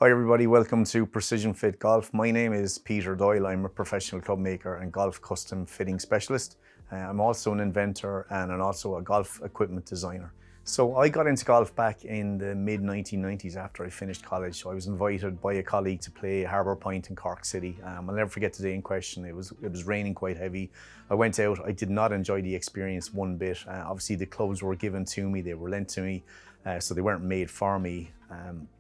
Hi everybody, welcome to Precision Fit Golf. My name is Peter Doyle. I'm a professional club maker and golf custom fitting specialist. I'm also an inventor and I'm also a golf equipment designer. So I got into golf back in the mid 1990s after I finished college. So I was invited by a colleague to play Harbour Point in Cork City. I'll never forget the day in question. It was raining quite heavy. I went out. I did not enjoy the experience one bit. Obviously the clubs were given to me, they were lent to me. So they weren't made for me.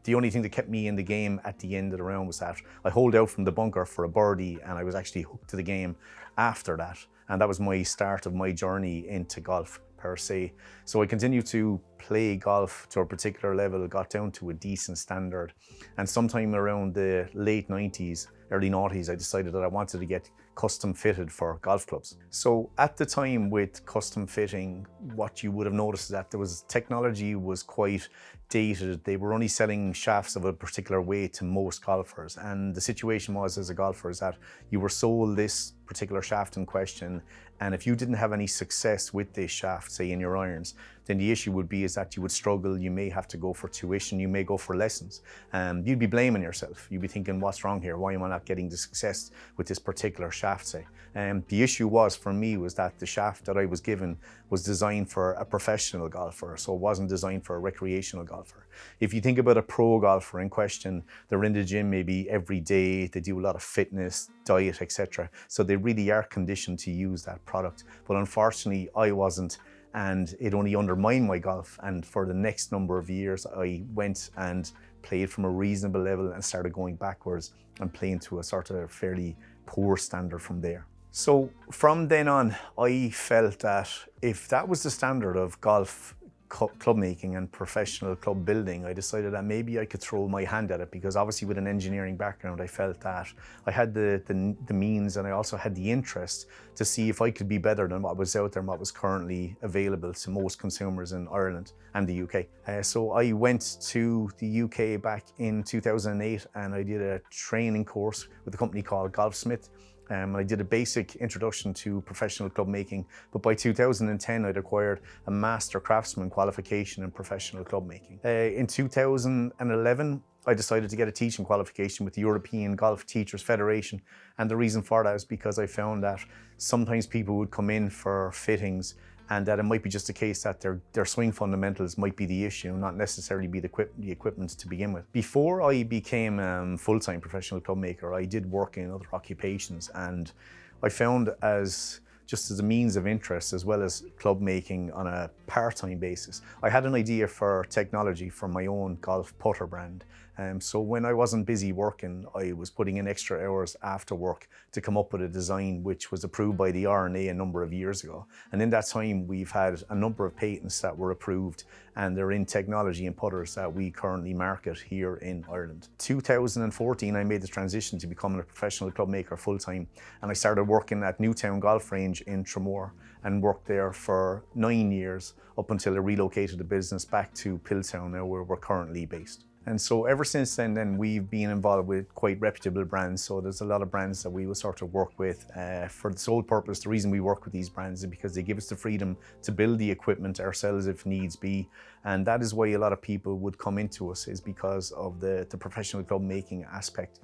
The only thing that kept me in the game at the end of the round was that I holed out from the bunker for a birdie and I was actually hooked to the game after that. And that was my start of my journey into golf per se. So I continued to play golf to a particular level, got down to a decent standard. And sometime around the late 90s, early 90s, I decided that I wanted to get custom fitted for golf clubs. So at the time with custom fitting, what you would have noticed is that technology was quite dated. They were only selling shafts of a particular way to most golfers. And the situation was, as a golfer, is that you were sold this particular shaft in question, and if you didn't have any success with this shaft, say in your irons, then the issue would be is that you would struggle. You may have to go for tuition, you may go for lessons. You'd be blaming yourself. You'd be thinking, what's wrong here? Why am I not getting the success with this particular shaft, say? The issue was, for me, was that the shaft that I was given was designed for a professional golfer, so it wasn't designed for a recreational golfer. If you think about a pro golfer in question, they're in the gym maybe every day, they do a lot of fitness, diet, etc. So they really are conditioned to use that product. But unfortunately, I wasn't, and it only undermined my golf. And for the next number of years, I went and played from a reasonable level and started going backwards and playing to a sort of fairly poor standard from there. So from then on, I felt that if that was the standard of golf club making and professional club building, I decided that maybe I could throw my hand at it, because obviously with an engineering background, I felt that I had the means, and I also had the interest to see if I could be better than what was out there and what was currently available to most consumers in Ireland and the UK. So I went to the UK back in 2008 and I did a training course with a company called Golfsmith. I did a basic introduction to professional club making, but by 2010 I'd acquired a master craftsman qualification in professional club making. In 2011 I decided to get a teaching qualification with the European Golf Teachers Federation, and the reason for that is because I found that sometimes people would come in for fittings and that it might be just a case that their swing fundamentals might be the issue, not necessarily be the equipment to begin with. Before I became a full-time professional club maker, I did work in other occupations, and I found just as a means of interest, as well as club making on a part-time basis, I had an idea for technology for my own golf putter brand. So when I wasn't busy working, I was putting in extra hours after work to come up with a design which was approved by the R&A a number of years ago. And in that time, we've had a number of patents that were approved, and they're in technology and putters that we currently market here in Ireland. 2014, I made the transition to becoming a professional club maker full-time, and I started working at Newtown Golf Range in Tramore and worked there for 9 years up until I relocated the business back to Piltown now, where we're currently based. And so ever since then we've been involved with quite reputable brands. So there's a lot of brands that we will sort of work with for the sole purpose. The reason we work with these brands is because they give us the freedom to build the equipment ourselves if needs be. And that is why a lot of people would come into us, is because of the professional club making aspect.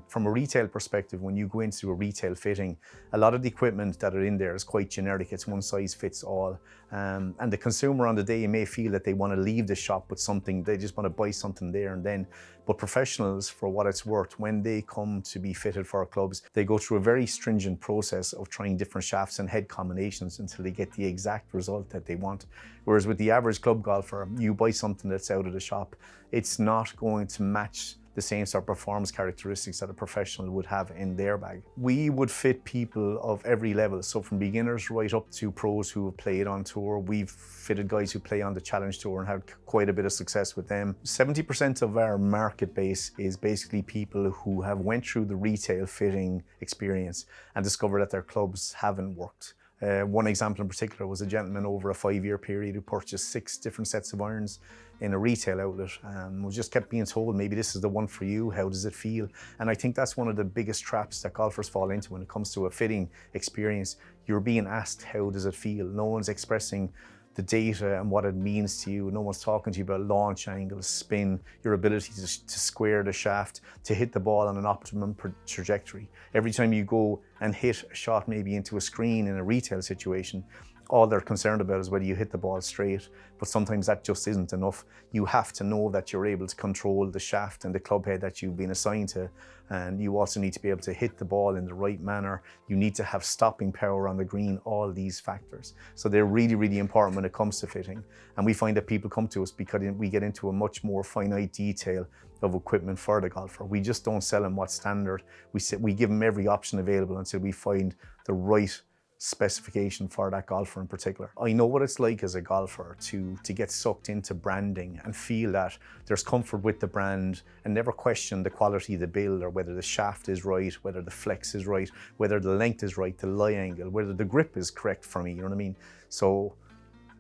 From a retail perspective, when you go into a retail fitting, a lot of the equipment that are in there is quite generic. It's one size fits all. And the consumer on the day may feel that they want to leave the shop with something, they just want to buy something there and then. But professionals, for what it's worth, when they come to be fitted for our clubs, they go through a very stringent process of trying different shafts and head combinations until they get the exact result that they want. Whereas with the average club golfer, you buy something that's out of the shop, it's not going to match the same sort of performance characteristics that a professional would have in their bag. We would fit people of every level, so from beginners right up to pros who have played on tour. We've fitted guys who play on the Challenge Tour and had quite a bit of success with them. 70% of our market base is basically people who have went through the retail fitting experience and discovered that their clubs haven't worked. One example in particular was a gentleman over a 5-year period who purchased 6 different sets of irons in a retail outlet. We just kept being told, maybe this is the one for you, how does it feel? And I think that's one of the biggest traps that golfers fall into when it comes to a fitting experience. You're being asked, how does it feel? No one's expressing the data and what it means to you. No one's talking to you about launch angles, spin, your ability to square the shaft, to hit the ball on an optimum trajectory. Every time you go and hit a shot maybe into a screen in a retail situation, all they're concerned about is whether you hit the ball straight, but sometimes that just isn't enough. You have to know that you're able to control the shaft and the club head that you've been assigned to, and you also need to be able to hit the ball in the right manner. You need to have stopping power on the green, all these factors. So they're really, really important when it comes to fitting. And we find that people come to us because we get into a much more finite detail of equipment for the golfer. We just don't sell them what's standard. We give them every option available until we find the right specification for that golfer in particular. I know what it's like as a golfer to get sucked into branding and feel that there's comfort with the brand and never question the quality of the build, or whether the shaft is right, whether the flex is right, whether the length is right, the lie angle, whether the grip is correct for me, you know what I mean? So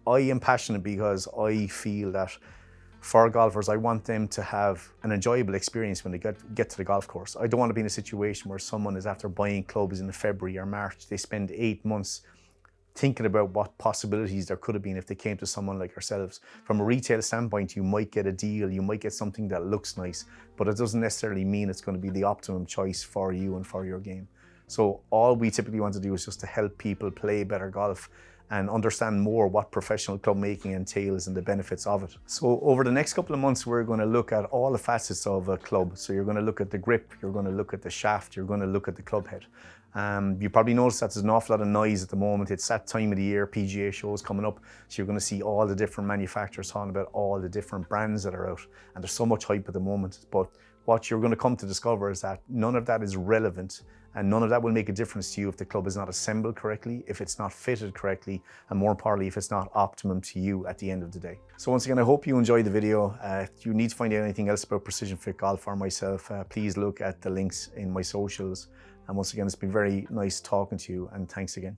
I am passionate because I feel that for golfers, I want them to have an enjoyable experience when they get to the golf course. I don't want to be in a situation where someone is, after buying clubs in February or March, they spend 8 months thinking about what possibilities there could have been if they came to someone like ourselves. From a retail standpoint, you might get a deal, you might get something that looks nice, but it doesn't necessarily mean it's going to be the optimum choice for you and for your game. So all we typically want to do is just to help people play better golf and understand more what professional club making entails and the benefits of it. So over the next couple of months, we're going to look at all the facets of a club. So you're going to look at the grip, you're going to look at the shaft, you're going to look at the club head. You probably noticed that there's an awful lot of noise at the moment. It's that time of the year, PGA shows coming up. So you're going to see all the different manufacturers talking about all the different brands that are out. And there's so much hype at the moment. But what you're going to come to discover is that none of that is relevant, and none of that will make a difference to you if the club is not assembled correctly, if it's not fitted correctly, and more importantly, if it's not optimum to you at the end of the day. So once again, I hope you enjoyed the video. If you need to find out anything else about Precision Fit Golf or myself, please look at the links in my socials. And once again, it's been very nice talking to you, and thanks again.